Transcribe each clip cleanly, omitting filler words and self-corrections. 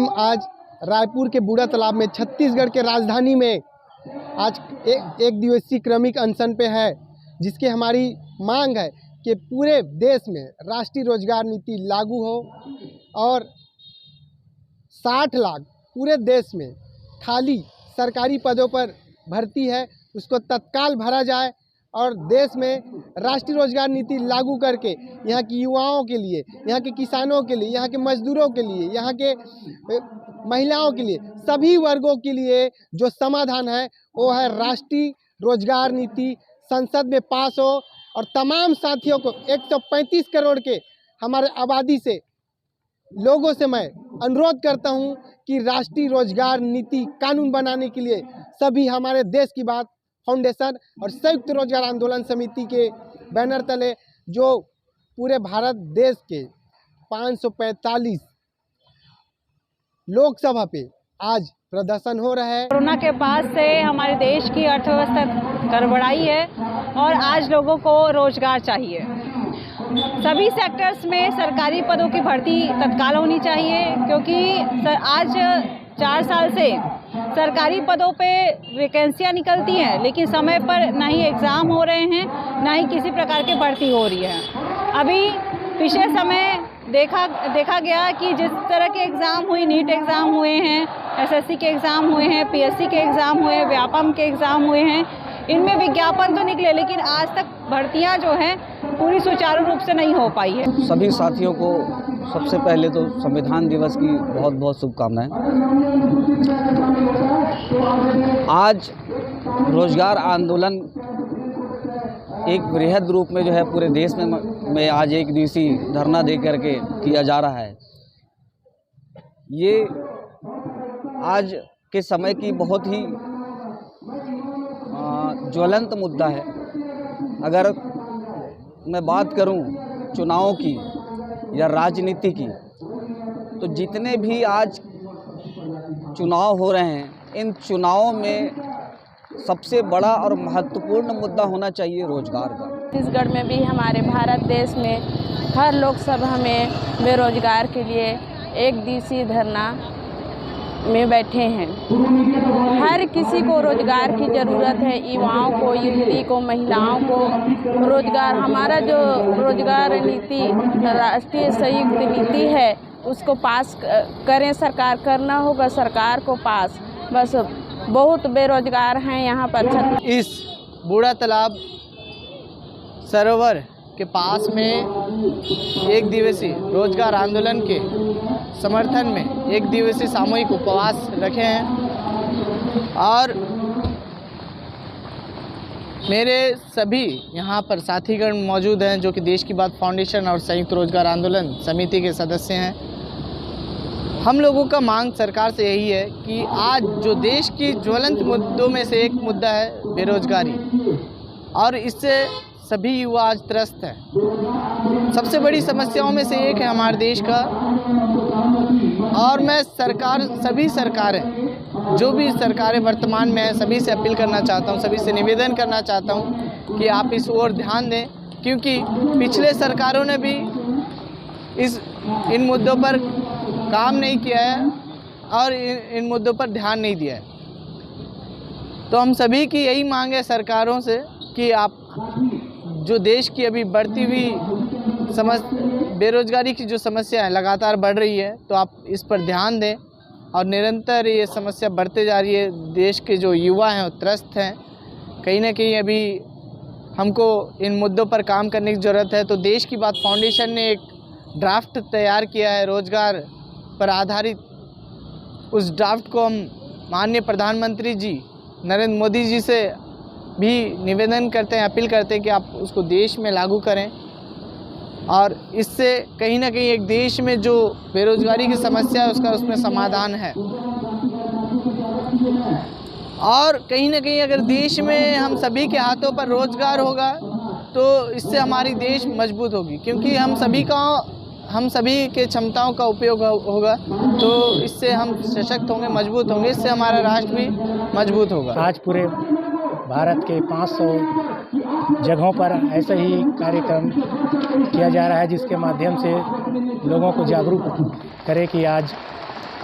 हम आज रायपुर के बूढ़ा तालाब में छत्तीसगढ़ के राजधानी में आज एक दिवसीय क्रमिक अनशन पे है, जिसके हमारी मांग है कि पूरे देश में राष्ट्रीय रोजगार नीति लागू हो और 60 लाख पूरे देश में खाली सरकारी पदों पर भर्ती है उसको तत्काल भरा जाए और देश में राष्ट्रीय रोजगार नीति लागू करके यहाँ की युवाओं के लिए, यहाँ के किसानों के लिए, यहाँ के मजदूरों के लिए, यहाँ के महिलाओं के लिए, सभी वर्गों के लिए जो समाधान है वो है राष्ट्रीय रोजगार नीति संसद में पास हो और तमाम साथियों को 135 करोड़ के हमारे आबादी से लोगों से मैं अनुरोध करता हूं कि राष्ट्रीय रोजगार नीति कानून बनाने के लिए सभी हमारे देश की बात फाउंडेशन और संयुक्त रोजगार आंदोलन समिति के बैनर तले जो पूरे भारत देश के 545 लोकसभा पे आज प्रदर्शन हो रहा है। कोरोना के बाद से हमारे देश की अर्थव्यवस्था गड़बड़ाई है और आज लोगों को रोजगार चाहिए। सभी सेक्टर्स में सरकारी पदों की भर्ती तत्काल होनी चाहिए, क्योंकि आज 4 साल से सरकारी पदों पे वैकेंसियां निकलती हैं लेकिन समय पर ना ही एग्ज़ाम हो रहे हैं ना ही किसी प्रकार की भर्ती हो रही है। अभी पिछले समय देखा गया कि जिस तरह के एग्ज़ाम हुए, नीट एग्ज़ाम हुए हैं, एसएससी के एग्ज़ाम हुए हैं, पीएससी के एग्ज़ाम हुए हैं, व्यापम के एग्ज़ाम हुए हैं, इनमें विज्ञापन तो निकले लेकिन आज तक भर्तियां जो हैं पूरी सुचारू रूप से नहीं हो पाई है। सभी साथियों को सबसे पहले तो संविधान दिवस की बहुत बहुत शुभकामनाएं। आज रोजगार आंदोलन एक बृहद रूप में जो है पूरे देश में आज एक दिवसीय धरना दे करके किया जा रहा है। ये आज के समय की बहुत ही ज्वलंत मुद्दा है। अगर मैं बात करूं चुनावों की या राजनीति की, तो जितने भी आज चुनाव हो रहे हैं, इन चुनावों में सबसे बड़ा और महत्वपूर्ण मुद्दा होना चाहिए रोजगार का। छत्तीसगढ़ में भी हमारे भारत देश में हर लोकसभा में बेरोजगार के लिए एक दिवसीय धरना में बैठे हैं। हर किसी को रोजगार की ज़रूरत है, युवाओं को, युवती को, महिलाओं को रोजगार। हमारा जो रोजगार नीति राष्ट्रीय संयुक्त नीति है उसको पास करें, सरकार करना होगा सरकार को पास। बस बहुत बेरोजगार हैं यहाँ पर। इस बूढ़ा तालाब सरोवर के पास में एक दिवसीय रोजगार आंदोलन के समर्थन में एक दिवसीय सामूहिक उपवास रखे हैं और मेरे सभी यहाँ पर साथीगण मौजूद हैं जो कि देश की बात फाउंडेशन और संयुक्त रोजगार आंदोलन समिति के सदस्य हैं। हम लोगों का मांग सरकार से यही है कि आज जो देश की ज्वलंत मुद्दों में से एक मुद्दा है बेरोजगारी, और इससे सभी युवा आज त्रस्त हैं। सबसे बड़ी समस्याओं में से एक है हमारे देश का। और मैं सभी सरकारें जो भी सरकारें वर्तमान में हैं सभी से अपील करना चाहता हूं, सभी से निवेदन करना चाहता हूं कि आप इस ओर ध्यान दें, क्योंकि पिछले सरकारों ने भी इन मुद्दों पर काम नहीं किया है और इन मुद्दों पर ध्यान नहीं दिया है। तो हम सभी की यही मांग है सरकारों से कि आप जो देश की अभी बढ़ती हुई बेरोजगारी की जो समस्या है लगातार बढ़ रही है, तो आप इस पर ध्यान दें। और निरंतर ये समस्या बढ़ते जा रही है, देश के जो युवा हैं वो त्रस्त हैं। कहीं ना कहीं अभी हमको इन मुद्दों पर काम करने की ज़रूरत है। तो देश की बात फाउंडेशन ने एक ड्राफ्ट तैयार किया है रोजगार पर आधारित। उस ड्राफ्ट को हम माननीय प्रधानमंत्री जी नरेंद्र मोदी जी से भी निवेदन करते हैं, अपील करते हैं कि आप उसको देश में लागू करें और इससे कहीं ना कहीं एक देश में जो बेरोजगारी की समस्या है उसका उसमें समाधान है। और कहीं ना कहीं अगर देश में हम सभी के हाथों पर रोजगार होगा तो इससे हमारी देश मजबूत होगी, क्योंकि हम सभी के क्षमताओं का उपयोग होगा तो इससे हम सशक्त होंगे, मजबूत होंगे, इससे हमारा राष्ट्र भी मजबूत होगा। आज पूरे भारत के 500 जगहों पर ऐसा ही कार्यक्रम किया जा रहा है जिसके माध्यम से लोगों को जागरूक करे कि आज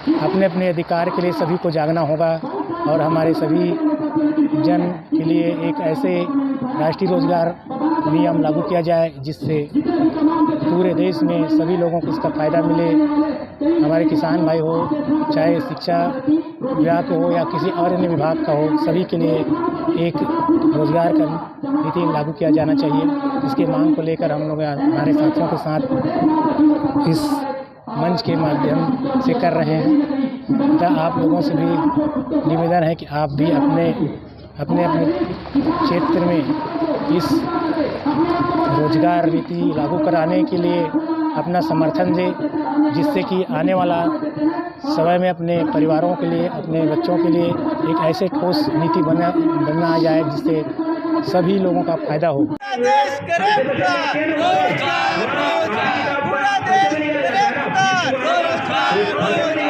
अपने अपने अधिकार के लिए सभी को जागना होगा और हमारे सभी जन के लिए एक ऐसे राष्ट्रीय रोजगार नियम लागू किया जाए जिससे पूरे देश में सभी लोगों को इसका फ़ायदा मिले। हमारे किसान भाई हो, चाहे शिक्षा विभाग हो या किसी और अन्य विभाग का हो, सभी के लिए एक रोजगार का नीति लागू किया जाना चाहिए। इसके मांग को लेकर हम लोग हमारे साथियों के साथ इस मंच के माध्यम से कर रहे हैं। तथा आप लोगों से भी निवेदन है कि आप भी अपने क्षेत्र में इस रोजगार नीति लागू कराने के लिए अपना समर्थन दें, जिससे कि आने वाला समय में अपने परिवारों के लिए, अपने बच्चों के लिए एक ऐसे ठोस नीति बनना जाए जिससे सभी लोगों का फायदा हो। देश करे पुकार, रोजगार, रोजगार, पूरा देश करे पुकार, रोजगार, रोजगार।